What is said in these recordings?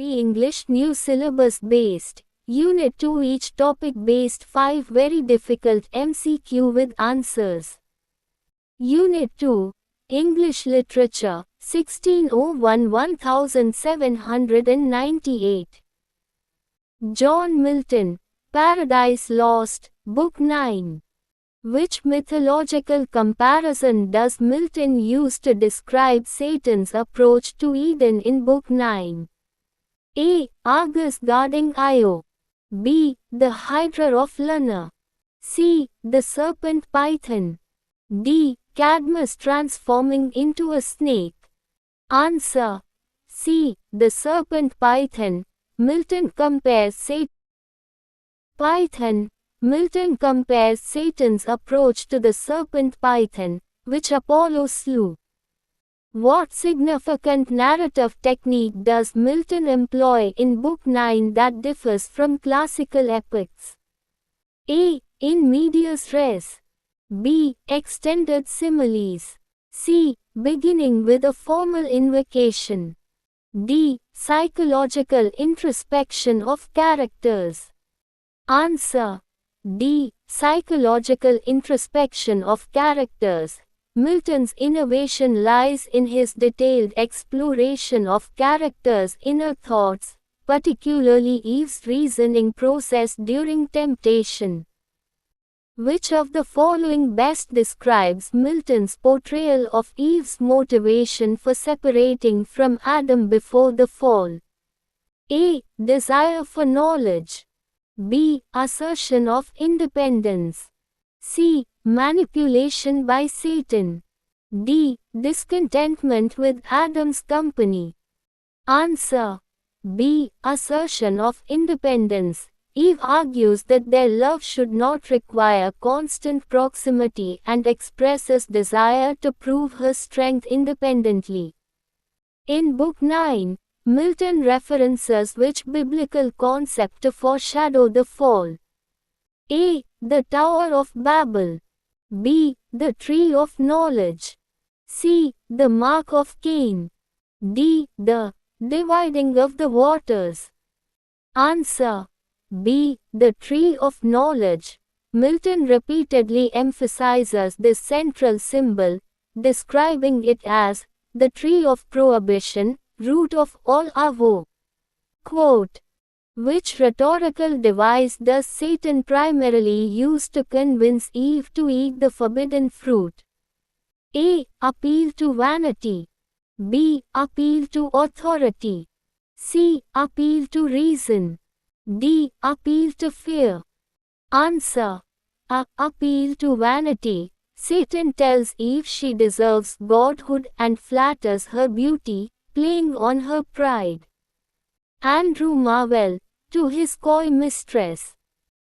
Be English New Syllabus Based. Unit 2 Each topic based 5 very difficult MCQ with answers. Unit 2 English Literature 1601-1798. John Milton. Paradise Lost, Book 9. Which mythological comparison does Milton use to describe Satan's approach to Eden in Book 9? A. Argus guarding Io. B. The Hydra of Lerna. C. The serpent Python. D. Cadmus transforming into a snake. Answer. C. The serpent Python. Milton compares Satan's approach to the serpent Python, which Apollo slew. What significant narrative technique does Milton employ in Book 9 that differs from classical epics? A. In medias res. B. Extended similes. C. Beginning with a formal invocation. D. Psychological introspection of characters. Answer. D. Psychological introspection of characters. Milton's innovation lies in his detailed exploration of characters' inner thoughts, particularly Eve's reasoning process during temptation. Which of the following best describes Milton's portrayal of Eve's motivation for separating from Adam before the fall? A. Desire for knowledge. B. Assertion of independence. C. Manipulation by Satan. D. Discontentment with Adam's company. Answer. B. Assertion of independence. Eve argues that their love should not require constant proximity and expresses desire to prove her strength independently. In Book 9, Milton references which biblical concept to foreshadow the fall? A. The Tower of Babel. B. The Tree of Knowledge. C. The Mark of Cain. D. The dividing of the waters. Answer. B. The Tree of Knowledge. Milton repeatedly emphasizes this central symbol, describing it as the tree of prohibition, root of all evil. Quote. Which rhetorical device does Satan primarily use to convince Eve to eat the forbidden fruit? A. Appeal to vanity. B. Appeal to authority. C. Appeal to reason. D. Appeal to fear. Answer. A. Appeal to vanity. Satan tells Eve she deserves godhood and flatters her beauty, playing on her pride. Andrew Marvell, To His Coy Mistress.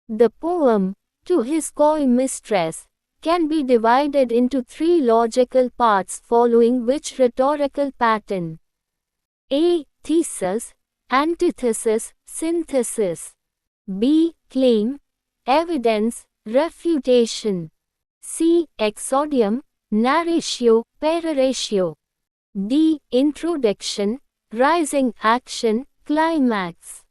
The poem, To His Coy Mistress, can be divided into 3 logical parts following which rhetorical pattern? A. Thesis, antithesis, synthesis. B. Claim, evidence, refutation. C. Exordium, narratio, peroratio. D. Introduction, rising action, climax.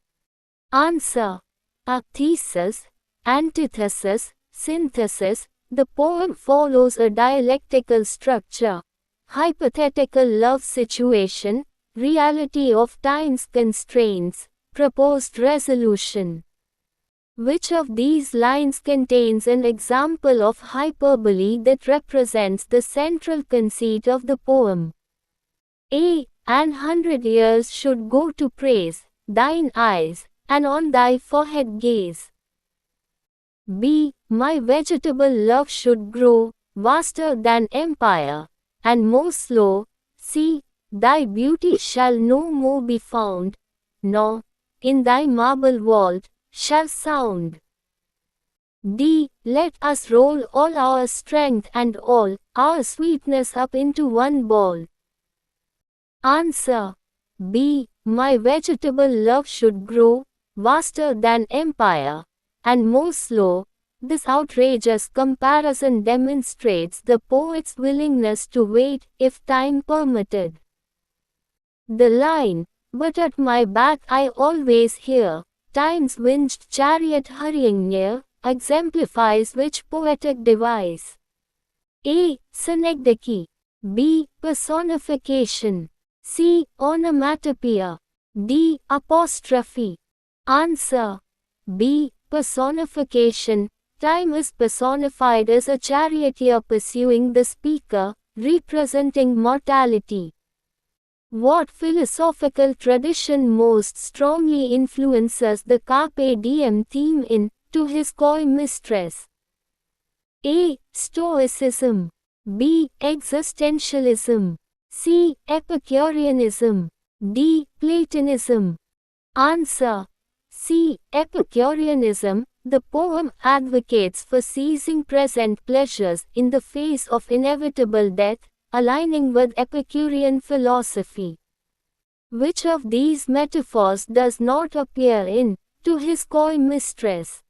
Answer. A. Thesis, antithesis, synthesis. The poem follows a dialectical structure. Hypothetical love situation, reality of time's constraints, proposed resolution. Which of these lines contains an example of hyperbole that represents the central conceit of the poem? A. An 100 years should go to praise thine eyes, and on thy forehead gaze. B. My vegetable love should grow vaster than empire, and more slow. C. Thy beauty shall no more be found, nor, in thy marble vault, shall sound. D. Let us roll all our strength and all our sweetness up into one ball. Answer. B. My vegetable love should grow vaster than empire, and more slow. This outrageous comparison demonstrates the poet's willingness to wait, if time permitted. The line, but at my back I always hear time's winged chariot hurrying near, exemplifies which poetic device? A. Synecdoche. B. Personification. C. Onomatopoeia. D. Apostrophe. Answer. B. Personification. Time is personified as a charioteer pursuing the speaker, representing mortality. What philosophical tradition most strongly influences the Carpe Diem theme in To His Coy Mistress? A. Stoicism. B. Existentialism. C. Epicureanism. D. Platonism. Answer. C. Epicureanism. The poem advocates for seizing present pleasures in the face of inevitable death, aligning with Epicurean philosophy. Which of these metaphors does not appear in To His Coy Mistress?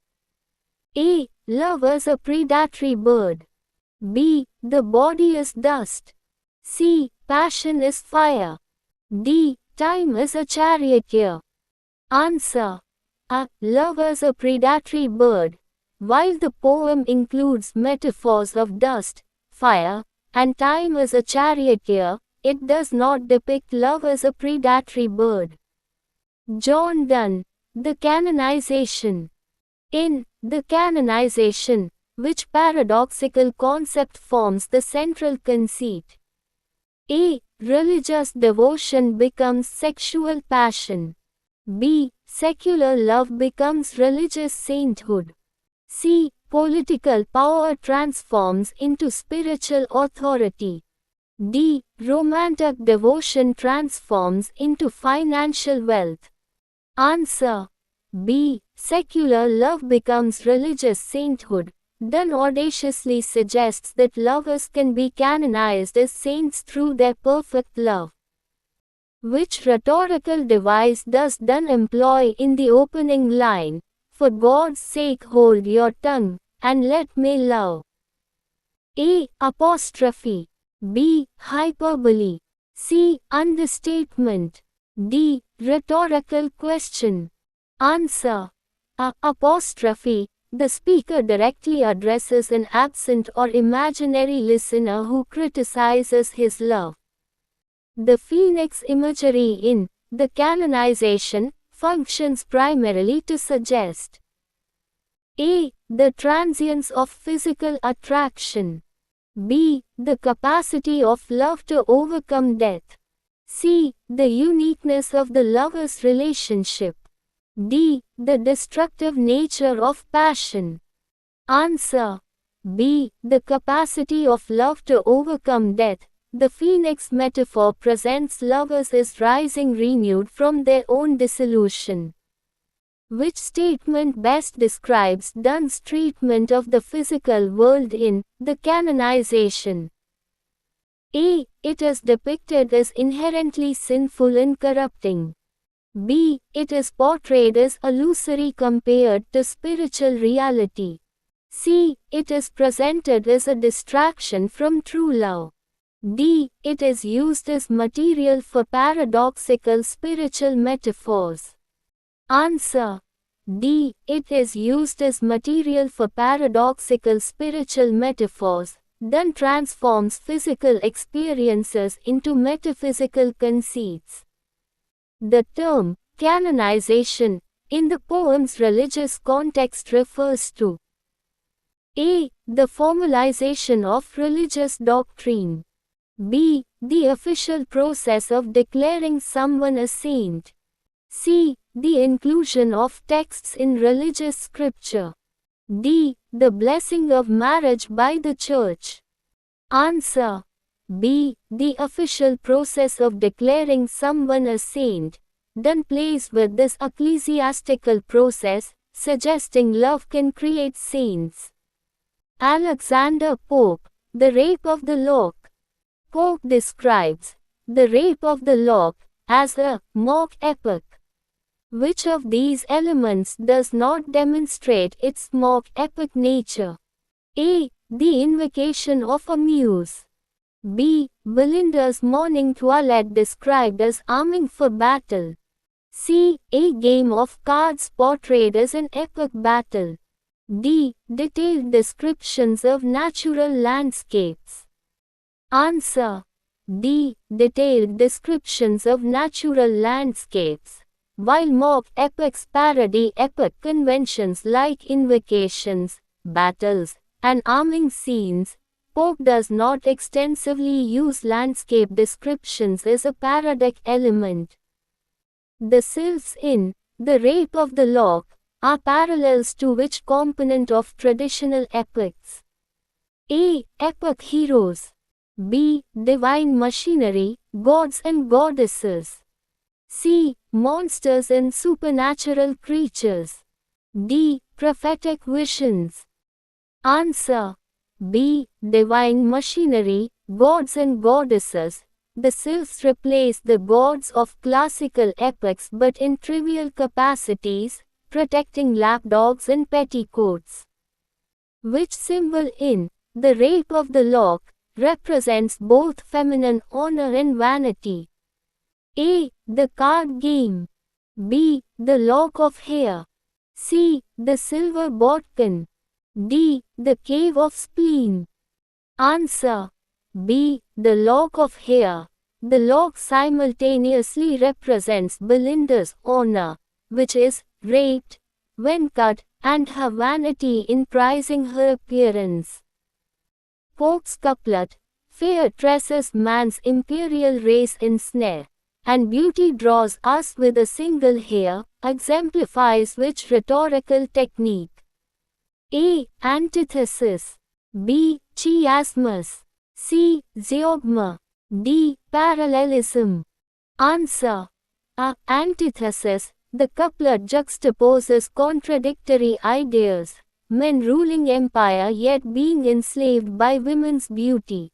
A. Love is a predatory bird. B. The body is dust. C. Passion is fire. D. Time is a charioteer. Answer. A. Love is a predatory bird. While the poem includes metaphors of dust, fire, and time as a charioteer, it does not depict love as a predatory bird. John Donne. The Canonization. In The Canonization, which paradoxical concept forms the central conceit? A. Religious devotion becomes sexual passion. B. Secular love becomes religious sainthood. C. Political power transforms into spiritual authority. D. Romantic devotion transforms into financial wealth. Answer. B. Secular love becomes religious sainthood. Donne audaciously suggests that lovers can be canonized as saints through their perfect love. Which rhetorical device does Donne employ in the opening line, "For God's sake hold your tongue, and let me love"? A. Apostrophe. B. Hyperbole. C. Understatement. D. Rhetorical question. Answer. A. Apostrophe. The speaker directly addresses an absent or imaginary listener who criticizes his love. The phoenix imagery in The Canonization functions primarily to suggest A. The transience of physical attraction. B. The capacity of love to overcome death. C. The uniqueness of the lovers' relationship. D. The destructive nature of passion. Answer. B. The capacity of love to overcome death. The phoenix metaphor presents lovers as rising renewed from their own dissolution. Which statement best describes Donne's treatment of the physical world in The Canonization? A. It is depicted as inherently sinful and corrupting. B. It is portrayed as illusory compared to spiritual reality. C. It is presented as a distraction from true love. D. It is used as material for paradoxical spiritual metaphors. Answer. D. It is used as material for paradoxical spiritual metaphors. Donne transforms physical experiences into metaphysical conceits. The term canonization in the poem's religious context refers to A. The formalization of religious doctrine. B. The official process of declaring someone a saint. C. The inclusion of texts in religious scripture. D. The blessing of marriage by the Church. Answer. B. The official process of declaring someone a saint. Donne plays with this ecclesiastical process, suggesting love can create saints. Alexander Pope. The Rape of the Lock. Pope describes The Rape of the Lock as a mock epic. Which of these elements does not demonstrate its mock epic nature? A. The invocation of a muse. B. Belinda's morning toilette described as arming for battle. C. A game of cards portrayed as an epic battle. D. Detailed descriptions of natural landscapes. Answer. D. Detailed descriptions of natural landscapes. While mock epics parody epic conventions like invocations, battles, and arming scenes, Pope does not extensively use landscape descriptions as a parodic element. The sylphs in The Rape of the Lock are parallels to which component of traditional epics? A. Epic heroes. B. Divine machinery, gods and goddesses. C. Monsters and supernatural creatures. D. Prophetic visions. Answer. B. Divine machinery, gods and goddesses. The sylphs replace the gods of classical epics but in trivial capacities, protecting lapdogs and petticoats. Which symbol in The Rape of the Lock represents both feminine honor and vanity? A. The card game. B. The lock of hair. C. The silver bodkin. D. The cave of spleen. Answer. B. The lock of hair. The lock simultaneously represents Belinda's honor, which is raped, when cut, and her vanity in prizing her appearance. Pope's couplet, fair tresses man's imperial race ensnare, and beauty draws us with a single hair, exemplifies which rhetorical technique? A. Antithesis. B. Chiasmus. C. Zeugma. D. Parallelism. Answer. A. Antithesis. The couplet juxtaposes contradictory ideas, men ruling empire yet being enslaved by women's beauty.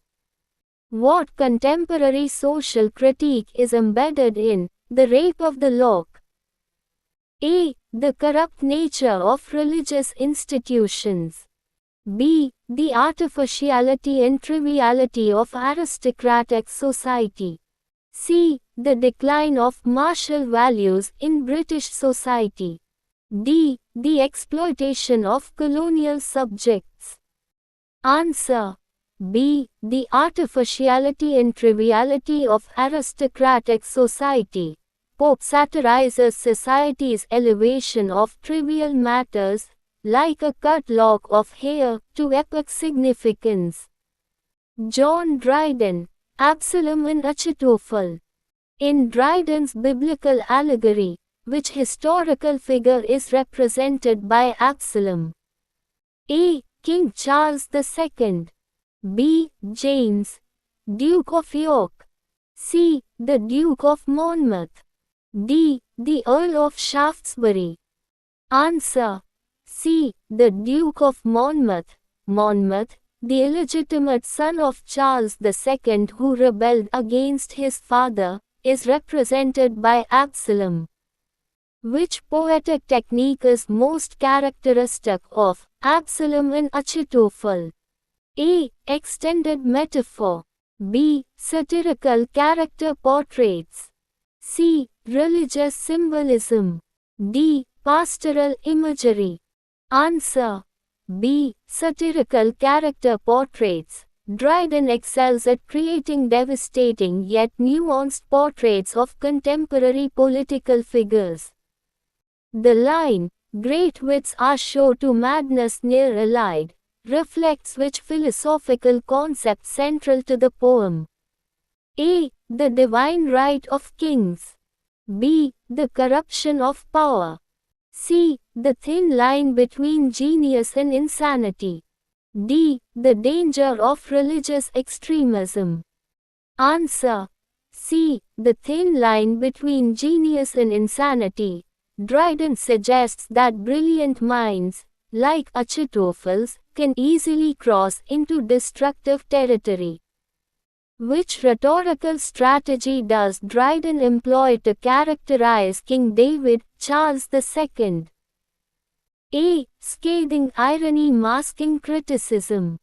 What contemporary social critique is embedded in The Rape of the Lock? A. The corrupt nature of religious institutions. B. The artificiality and triviality of aristocratic society. C. The decline of martial values in British society. D. The exploitation of colonial subjects. Answer. B. The artificiality and triviality of aristocratic society. Pope satirizes society's elevation of trivial matters, like a cut lock of hair, to epic significance. John Dryden, Absalom and Achitophel. In Dryden's biblical allegory, which historical figure is represented by Absalom? A. King Charles II. B. James, Duke of York. C. The Duke of Monmouth. D. The Earl of Shaftesbury. Answer. C. The Duke of Monmouth. Monmouth, the illegitimate son of Charles II who rebelled against his father, is represented by Absalom. Which poetic technique is most characteristic of Absalom and Achitophel? A. Extended metaphor. B. Satirical character portraits. C. Religious symbolism. D. Pastoral imagery. Answer. B. Satirical character portraits. Dryden excels at creating devastating yet nuanced portraits of contemporary political figures. The line, "Great wits are sure to madness near allied," reflects which philosophical concept central to the poem? A. The divine right of kings. B. The corruption of power. C. The thin line between genius and insanity. D. The danger of religious extremism. Answer. C. The thin line between genius and insanity. Dryden suggests that brilliant minds, like Achitophel's, can easily cross into destructive territory. Which rhetorical strategy does Dryden employ to characterize King David, Charles II? A. Scathing irony masking criticism.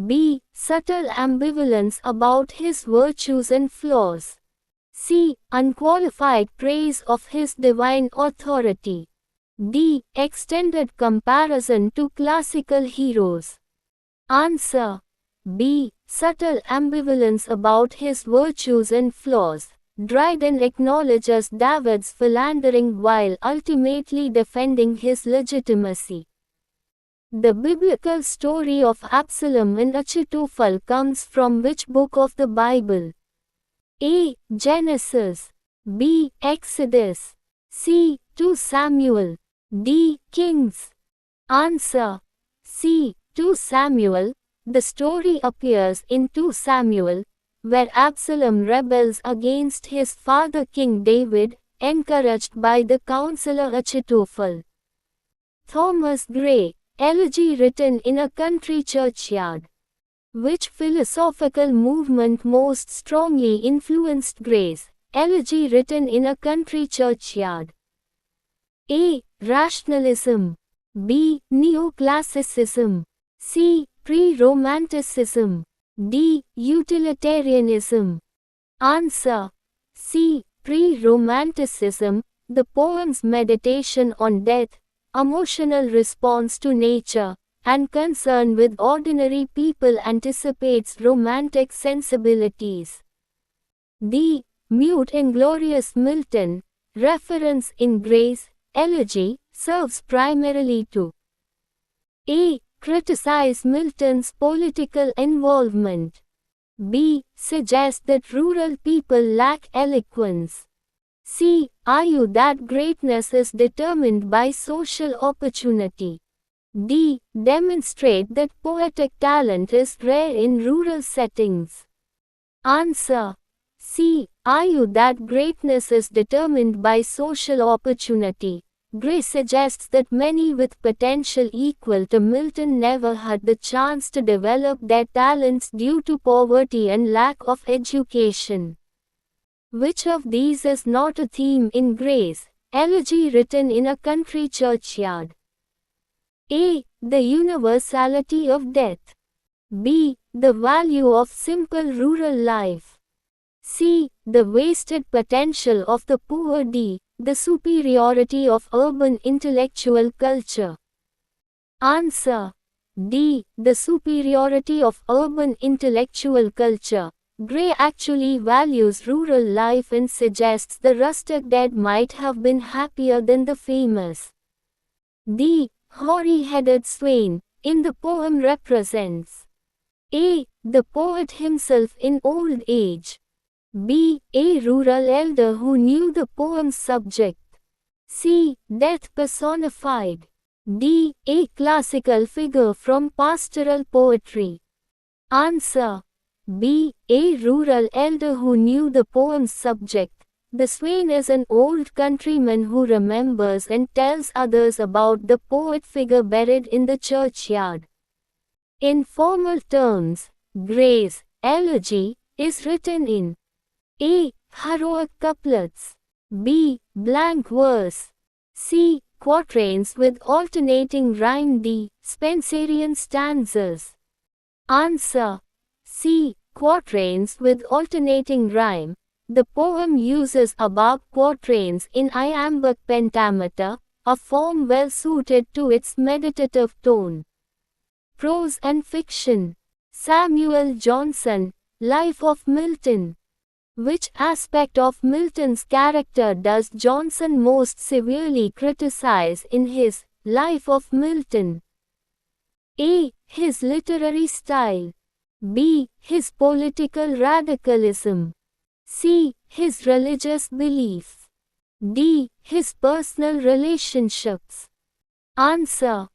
B. Subtle ambivalence about his virtues and flaws. C. Unqualified praise of his divine authority. D. Extended comparison to classical heroes. Answer. B. Subtle ambivalence about his virtues and flaws. Dryden acknowledges David's philandering while ultimately defending his legitimacy. The biblical story of Absalom and Achitophel comes from which book of the Bible? A. Genesis. B. Exodus. C. 2 Samuel. D. Kings. Answer. C. 2 Samuel. The story appears in 2 Samuel, where Absalom rebels against his father King David, encouraged by the counselor Achitophel. Thomas Gray. Elegy written in a country churchyard. Which philosophical movement most strongly influenced Gray's elegy written in a country churchyard? A. Rationalism. B. Neoclassicism. C. Pre-Romanticism. D. Utilitarianism. Answer. C. Pre-Romanticism. The poem's meditation on death, emotional response to nature, and concern with ordinary people anticipates romantic sensibilities. D. Mute Inglorious Milton, reference in Gray's elegy, serves primarily to A. Criticize Milton's political involvement. B. Suggest that rural people lack eloquence. C. Argue that greatness is determined by social opportunity. D. Demonstrate that poetic talent is rare in rural settings. Answer. C. Argue that greatness is determined by social opportunity. Gray suggests that many with potential equal to Milton never had the chance to develop their talents due to poverty and lack of education. Which of these is not a theme in Gray's elegy written in a country churchyard? A. The universality of death. B. The value of simple rural life. C. The wasted potential of the poor. D. The superiority of urban intellectual culture. Answer. D. The superiority of urban intellectual culture. Gray actually values rural life and suggests the rustic dead might have been happier than the famous. D. Hoary-headed swain, in the poem represents A. The poet himself in old age. B. A rural elder who knew the poem's subject. C. Death personified. D. A classical figure from pastoral poetry. Answer. B. A rural elder who knew the poem's subject. The swain is an old countryman who remembers and tells others about the poet figure buried in the churchyard. In formal terms, Gray's elegy is written in A. Heroic couplets. B. Blank verse. C. Quatrains with alternating rhyme. D. Spenserian stanzas. Answer. C. Quatrains with alternating rhyme. The poem uses above quatrains in iambic pentameter, a form well suited to its meditative tone. Prose and fiction. Samuel Johnson, Life of Milton. Which aspect of Milton's character does Johnson most severely criticize in his Life of Milton? A. His literary style. B. His political radicalism. C. His religious belief. D. His personal relationships. Answer.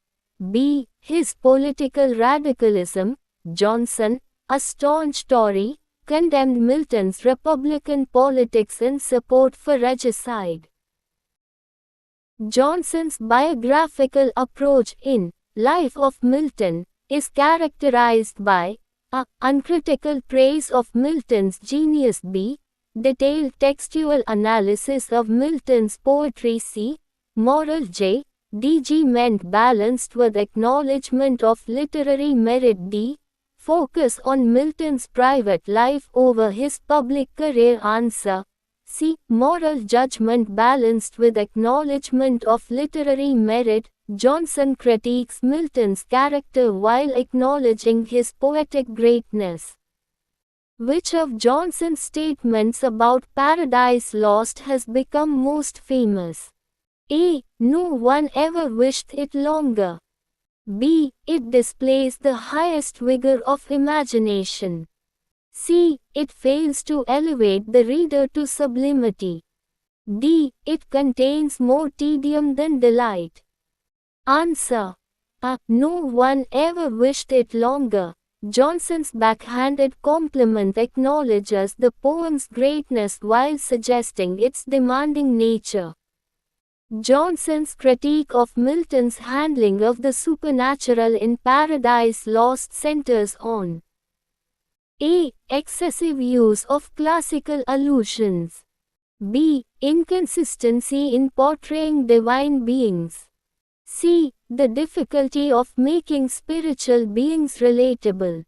B. His political radicalism. Johnson, a staunch Tory, condemned Milton's Republican politics and support for regicide. Johnson's biographical approach in Life of Milton is characterized by a. Uncritical praise of Milton's genius. B. Detailed textual analysis of Milton's poetry. C. Moral. J. Degment balanced with acknowledgement of literary merit. D. Focus on Milton's private life over his public career. Answer. C. Moral judgment balanced with acknowledgement of literary merit. Johnson critiques Milton's character while acknowledging his poetic greatness. Which of Johnson's statements about Paradise Lost has become most famous? A. No one ever wished it longer. B. It displays the highest vigor of imagination. C. It fails to elevate the reader to sublimity. D. It contains more tedium than delight. Answer. A. No one ever wished it longer. Johnson's backhanded compliment acknowledges the poem's greatness while suggesting its demanding nature. Johnson's critique of Milton's handling of the supernatural in Paradise Lost centers on A. Excessive use of classical allusions. B. Inconsistency in portraying divine beings. C. The difficulty of making spiritual beings relatable.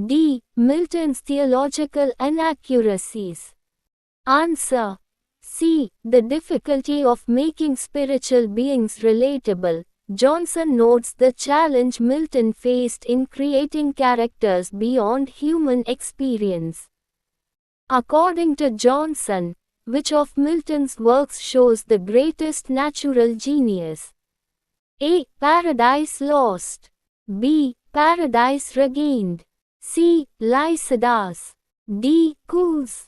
D. Milton's theological inaccuracies. Answer. C. The difficulty of making spiritual beings relatable. Johnson notes the challenge Milton faced in creating characters beyond human experience. According to Johnson, which of Milton's works shows the greatest natural genius? A. Paradise Lost. B. Paradise Regained. C. Lycidas. D. Coues.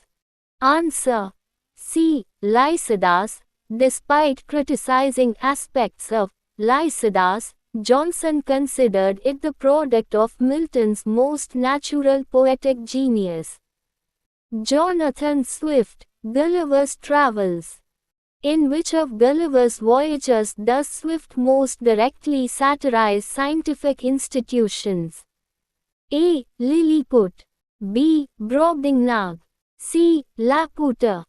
Answer. C. Lycidas. Despite criticizing aspects of Lycidas, Johnson considered it the product of Milton's most natural poetic genius. Jonathan Swift, Gulliver's Travels. In which of Gulliver's voyages does Swift most directly satirize scientific institutions? A. Lilliput. B. Brobdingnag. C. Laputa.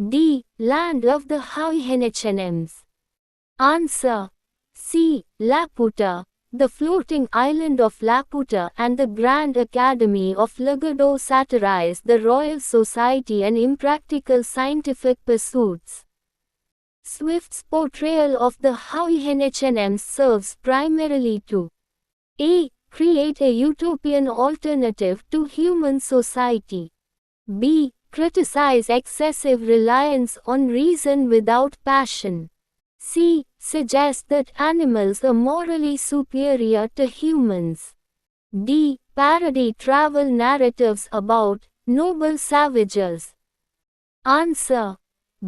D. Land of the Houyhnhnms. Answer. C. Laputa. The floating island of Laputa and the Grand Academy of Lagado satirize the Royal Society and impractical scientific pursuits. Swift's portrayal of the Houyhnhnms serves primarily to A. Create a utopian alternative to human society. B. Criticize excessive reliance on reason without passion. C. Suggest that animals are morally superior to humans. D. Parody travel narratives about noble savages. Answer.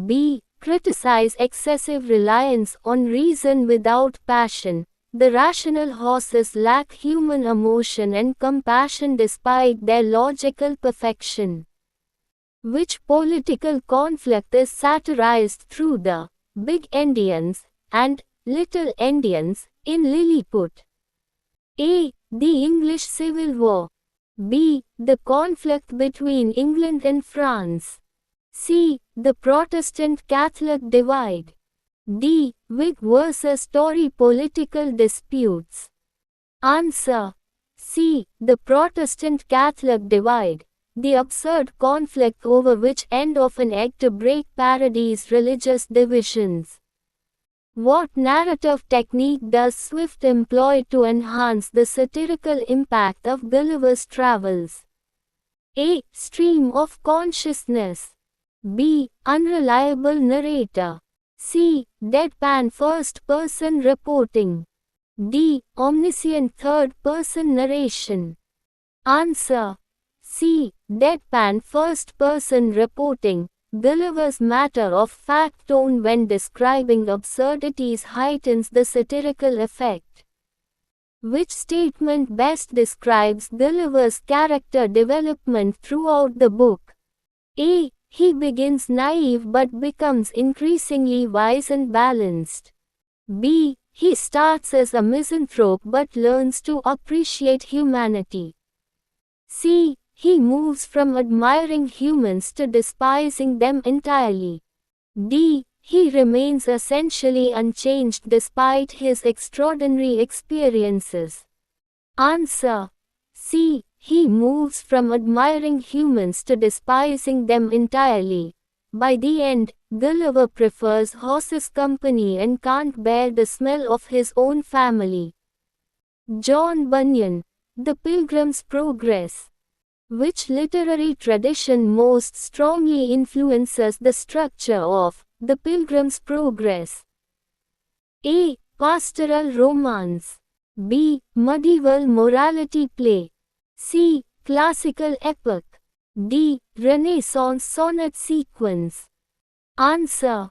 B. Criticize excessive reliance on reason without passion. The rational horses lack human emotion and compassion despite their logical perfection. Which political conflict is satirized through the Big Endians and Little Endians in Lilliput? A. The English Civil War. B. The conflict between England and France. C. The Protestant-Catholic divide. D. Whig versus Tory political disputes. Answer. C. The Protestant-Catholic divide. The absurd conflict over which end of an egg to break parodies religious divisions. What narrative technique does Swift employ to enhance the satirical impact of Gulliver's Travels? A. Stream of consciousness. B. Unreliable narrator. C. Deadpan first-person reporting. D. Omniscient third-person narration. Answer. C. Deadpan first-person reporting. Gulliver's matter-of-fact tone when describing absurdities heightens the satirical effect. Which statement best describes Gulliver's character development throughout the book? A. He begins naive but becomes increasingly wise and balanced. B. He starts as a misanthrope but learns to appreciate humanity. C. He moves from admiring humans to despising them entirely. D. He remains essentially unchanged despite his extraordinary experiences. Answer. C. He moves from admiring humans to despising them entirely. By the end, Gulliver prefers horses' company and can't bear the smell of his own family. John Bunyan, The Pilgrim's Progress. Which literary tradition most strongly influences the structure of The Pilgrim's Progress? A. Pastoral romance. B. Medieval morality play. C. Classical epic. D. Renaissance sonnet sequence. Answer.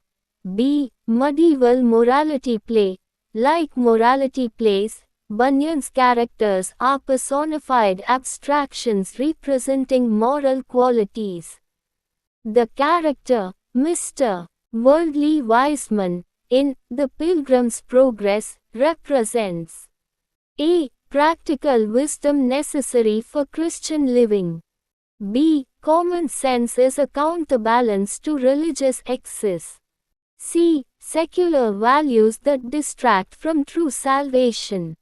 B. Medieval morality play. Like morality plays, Bunyan's characters are personified abstractions representing moral qualities. The character, Mr. Worldly Wiseman, in The Pilgrim's Progress, represents A. Practical wisdom necessary for Christian living. B. Common sense is a counterbalance to religious excess. C. Secular values that distract from true salvation.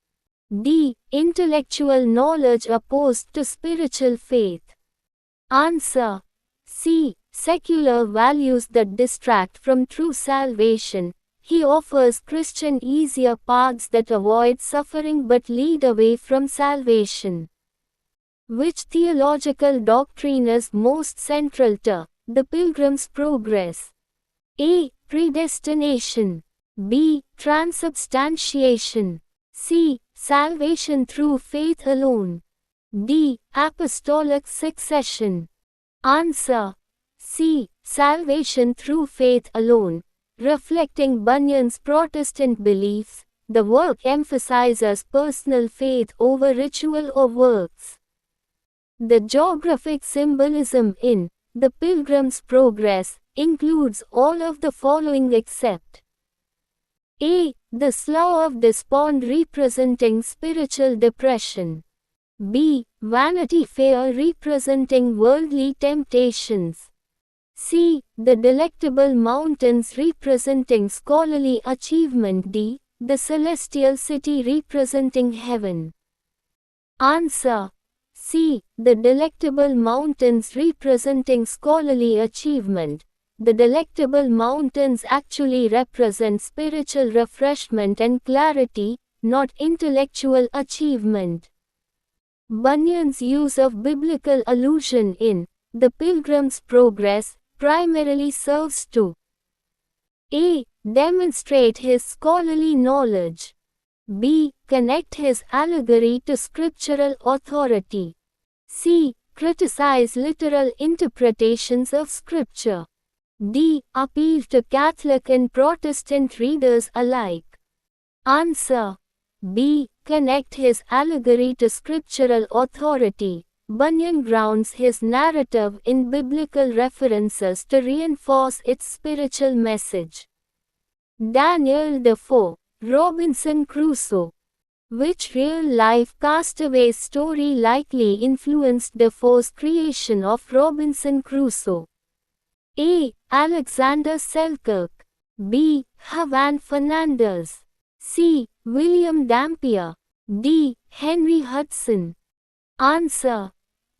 D. Intellectual knowledge opposed to spiritual faith. Answer. C. Secular values that distract from true salvation. He offers Christian easier paths that avoid suffering but lead away from salvation. Which theological doctrine is most central to The Pilgrim's Progress? A. Predestination. B. Transubstantiation. C. Salvation through faith alone. D. Apostolic succession. Answer. C. Salvation through faith alone. Reflecting Bunyan's Protestant beliefs, the work emphasizes personal faith over ritual or works. The geographic symbolism in The Pilgrim's Progress includes all of the following except A. The Slough of Despond representing spiritual depression. B. Vanity Fair representing worldly temptations. C. The Delectable Mountains representing scholarly achievement. D. The Celestial City representing heaven. Answer. C. The Delectable Mountains representing scholarly achievement. The Delectable Mountains actually represent spiritual refreshment and clarity, not intellectual achievement. Bunyan's use of biblical allusion in The Pilgrim's Progress primarily serves to A. Demonstrate his scholarly knowledge. B. Connect his allegory to scriptural authority. C. Criticize literal interpretations of scripture. D. Appeal to Catholic and Protestant readers alike. Answer. B. Connect his allegory to scriptural authority. Bunyan grounds his narrative in biblical references to reinforce its spiritual message. Daniel Defoe, Robinson Crusoe. Which real-life castaway story likely influenced Defoe's creation of Robinson Crusoe? A. Alexander Selkirk. B. Juan Fernandez. C. William Dampier. D. Henry Hudson. Answer.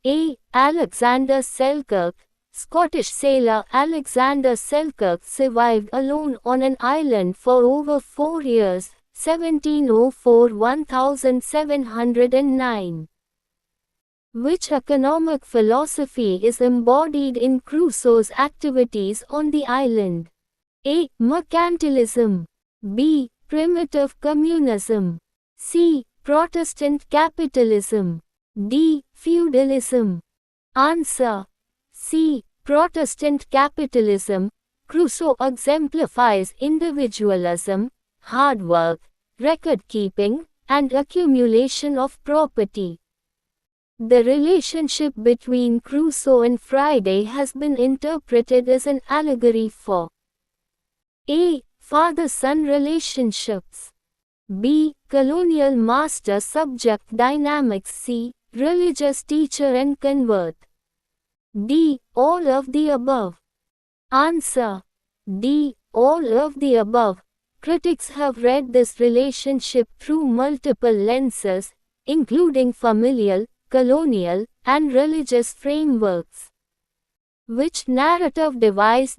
A. Alexander Selkirk. Scottish sailor Alexander Selkirk survived alone on an island for over 4 years, 1704–1709. Which economic philosophy is embodied in Crusoe's activities on the island? A. Mercantilism. B. Primitive communism. C. Protestant capitalism. D. Feudalism. Answer. C. Protestant capitalism. Crusoe exemplifies individualism, hard work, record-keeping, and accumulation of property. The relationship between Crusoe and Friday has been interpreted as an allegory for A. Father-son relationships. B. Colonial master-subject dynamics. C. Religious teacher and convert. D. All of the above. Answer. D. All of the above. Critics have read this relationship through multiple lenses, including familial, colonial, and religious frameworks. Which narrative device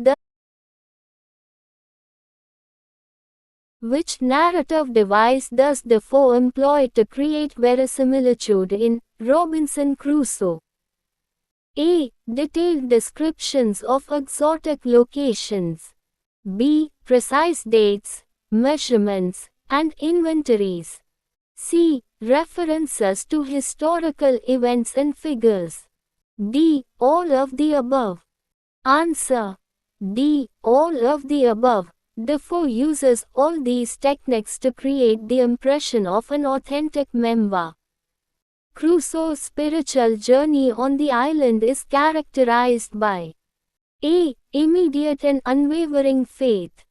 does Defoe employ to create verisimilitude in Robinson Crusoe? A. Detailed descriptions of exotic locations. B. Precise dates, measurements, and inventories. C. References to historical events and figures. D. All of the above. Answer: D. All of the above. Defoe uses all these techniques to create the impression of an authentic memoir. Crusoe's spiritual journey on the island is characterized by A. Immediate and unwavering faith.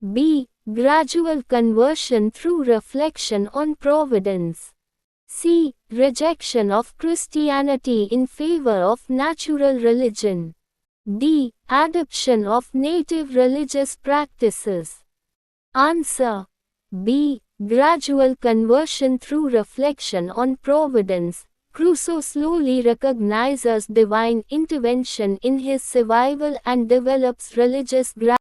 B. Gradual conversion through reflection on providence. C. Rejection of Christianity in favor of natural religion. D. Adoption of native religious practices. Answer: B. Gradual conversion through reflection on providence. Crusoe slowly recognizes divine intervention in his survival and develops religious gratitude.